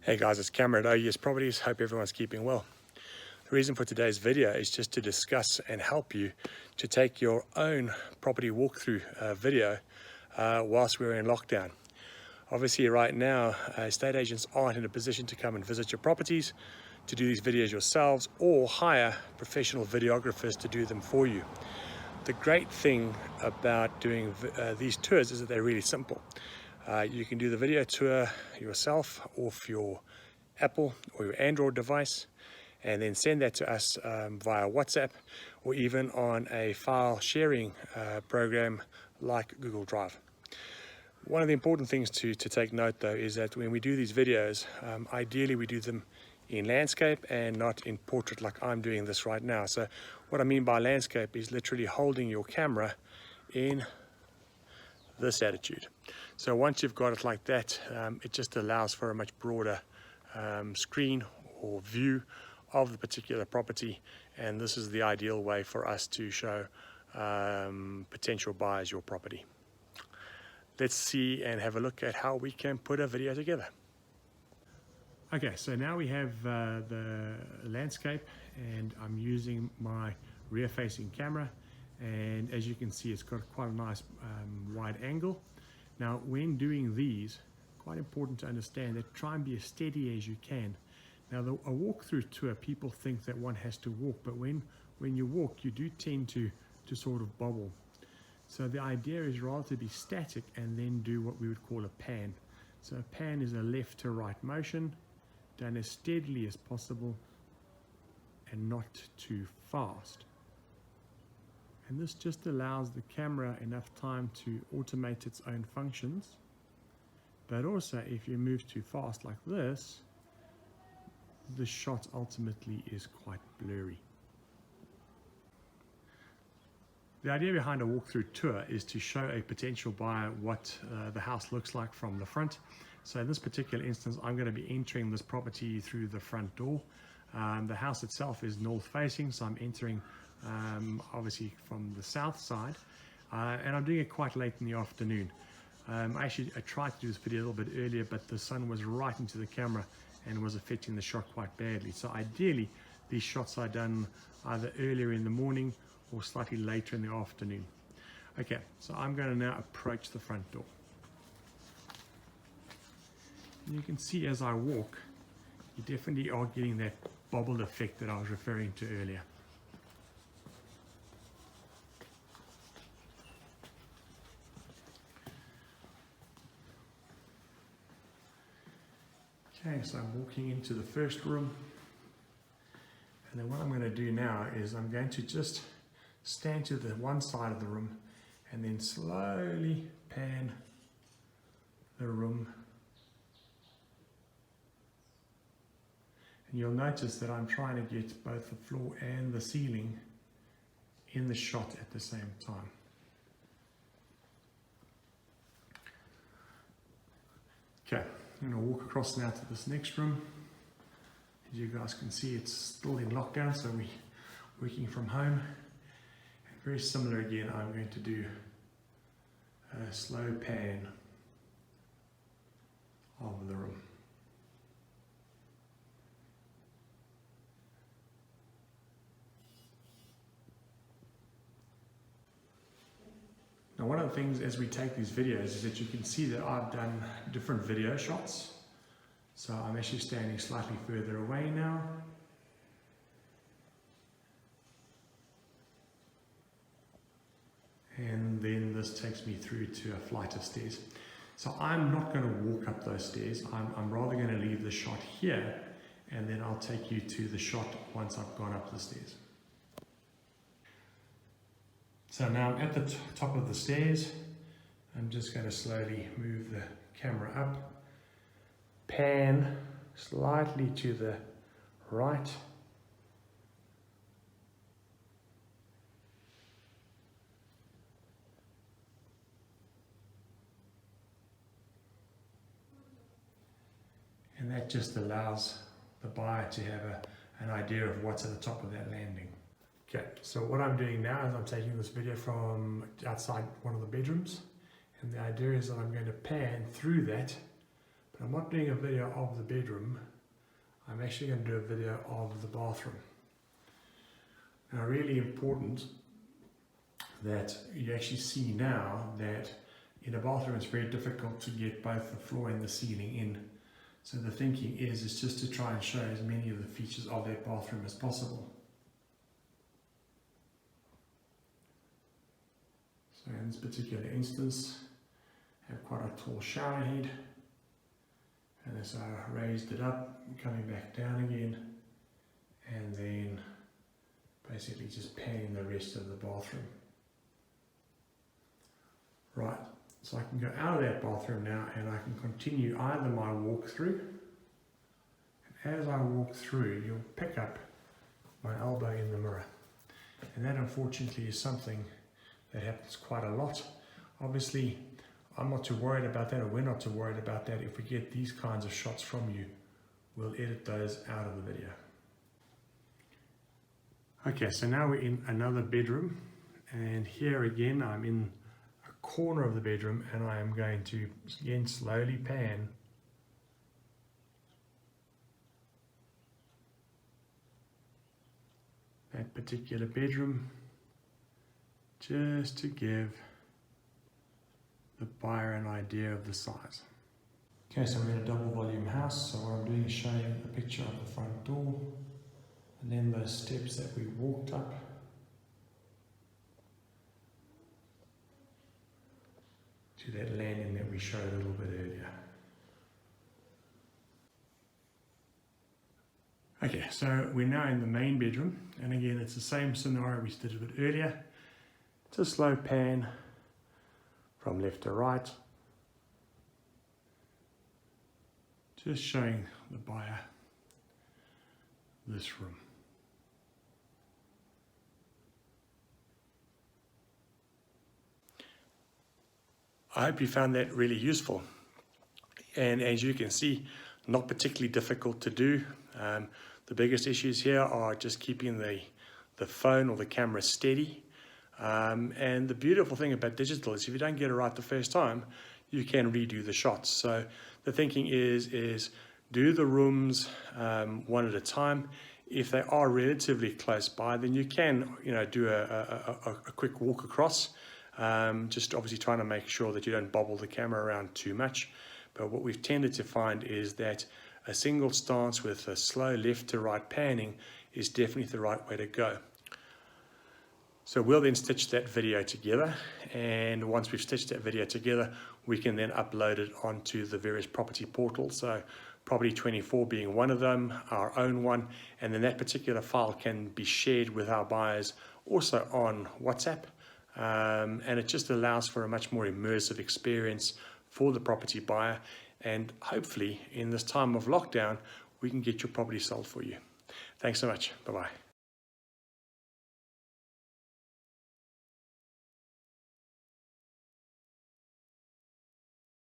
Hey guys, it's Cameron at OUS Properties. Hope everyone's keeping well. The reason for today's video is just to discuss and help you to take your own property walkthrough video whilst we're in lockdown. Obviously right now, estate agents aren't in a position to come and visit your properties to do these videos yourselves or hire professional videographers to do them for you. The great thing about doing these tours is that they're really simple. You can do the video tour yourself off your Apple or your Android device and then send that to us via WhatsApp or even on a file sharing program like Google Drive. One of the important things to take note though is that when we do these videos, ideally we do them in landscape and not in portrait like I'm doing this right now. So what I mean by landscape is literally holding your camera in this attitude. So once you've got it like that, it just allows for a much broader screen or view of the particular property, and this is the ideal way for us to show potential buyers your property. Let's see and have a look at how we can put a video together. Okay, so now we have the landscape, and I'm using my rear-facing camera, and as you can see, it's got quite a nice wide angle. Now, when doing these, quite important to understand that try and be as steady as you can. Now, a walkthrough tour, people think that one has to walk, but when you walk, you do tend to sort of bobble. So the idea is rather to be static and then do what we would call a pan. So a pan is a left to right motion, done as steadily as possible and not too fast. And this just allows the camera enough time to automate its own functions. But also, if you move too fast like this, the shot ultimately is quite blurry. The idea behind a walkthrough tour is to show a potential buyer what the house looks like from the front. So in this particular instance, I'm going to be entering this property through the front door. The house itself is north facing, so I'm entering obviously from the south side, and I'm doing it quite late in the afternoon. I tried to do this video a little bit earlier, but the sun was right into the camera and was affecting the shot quite badly. So ideally these shots are done either earlier in the morning or slightly later in the afternoon. Okay, so I'm going to now approach the front door. And you can see as I walk, you definitely are getting that bobbled effect that I was referring to earlier. Okay, so I'm walking into the first room, and then what I'm going to do now is I'm going to just stand to the one side of the room and then slowly pan the room. And you'll notice that I'm trying to get both the floor and the ceiling in the shot at the same time. Okay, I'm going to walk across now to this next room. As you guys can see, it's still in lockdown, so we're working from home. And very similar again, I'm going to do a slow pan of the room. Now, one of the things as we take these videos is that you can see that I've done different video shots. So I'm actually standing slightly further away now. And then this takes me through to a flight of stairs. So I'm not going to walk up those stairs. I'm rather going to leave the shot here, and then I'll take you to the shot once I've gone up the stairs. So now I'm at the top of the stairs. I'm just going to slowly move the camera up, pan slightly to the right, and that just allows the buyer to have an idea of what's at the top of that landing. Okay, so what I'm doing now is I'm taking this video from outside one of the bedrooms, and the idea is that I'm going to pan through that But I'm not doing a video of the bedroom, I'm actually going to do a video of the bathroom. Now, really important that you actually see now that in a bathroom it's very difficult to get both the floor and the ceiling in. So the thinking is just to try and show as many of the features of that bathroom as possible. So in this particular instance, I have quite a tall shower head, and as I raised it up, coming back down again, and then basically just panning the rest of the bathroom. Right, so I can go out of that bathroom now and I can continue either my walkthrough, and as I walk through you'll pick up my elbow in the mirror, and that unfortunately is something that happens quite a lot. Obviously I'm not too worried about that, or we're not too worried about that. If we get these kinds of shots from you, we'll edit those out of the video. Okay, so now we're in another bedroom, and here again I'm in a corner of the bedroom, and I am going to again slowly pan that particular bedroom, just to give the buyer an idea of the size. Okay, so we're in a double volume house, so what I'm doing is showing a picture of the front door, and then those steps that we walked up. To that landing that we showed a little bit earlier. Okay, so we're now in the main bedroom, and again it's the same scenario we did a bit earlier. It's a slow pan from left to right, just showing the buyer this room. I hope you found that really useful, and as you can see, not particularly difficult to do. The biggest issues here are just keeping the phone or the camera steady. And the beautiful thing about digital is if you don't get it right the first time, you can redo the shots. So the thinking is do the rooms one at a time. If they are relatively close by, then you can do a quick walk across. Just obviously trying to make sure that you don't bobble the camera around too much. But what we've tended to find is that a single stance with a slow left to right panning is definitely the right way to go. So we'll then stitch that video together, and once we've stitched that video together, we can then upload it onto the various property portals. So Property 24 being one of them, our own one, and then that particular file can be shared with our buyers also on WhatsApp. And it just allows for a much more immersive experience for the property buyer, and hopefully in this time of lockdown we can get your property sold for you. Thanks so much. Bye-bye.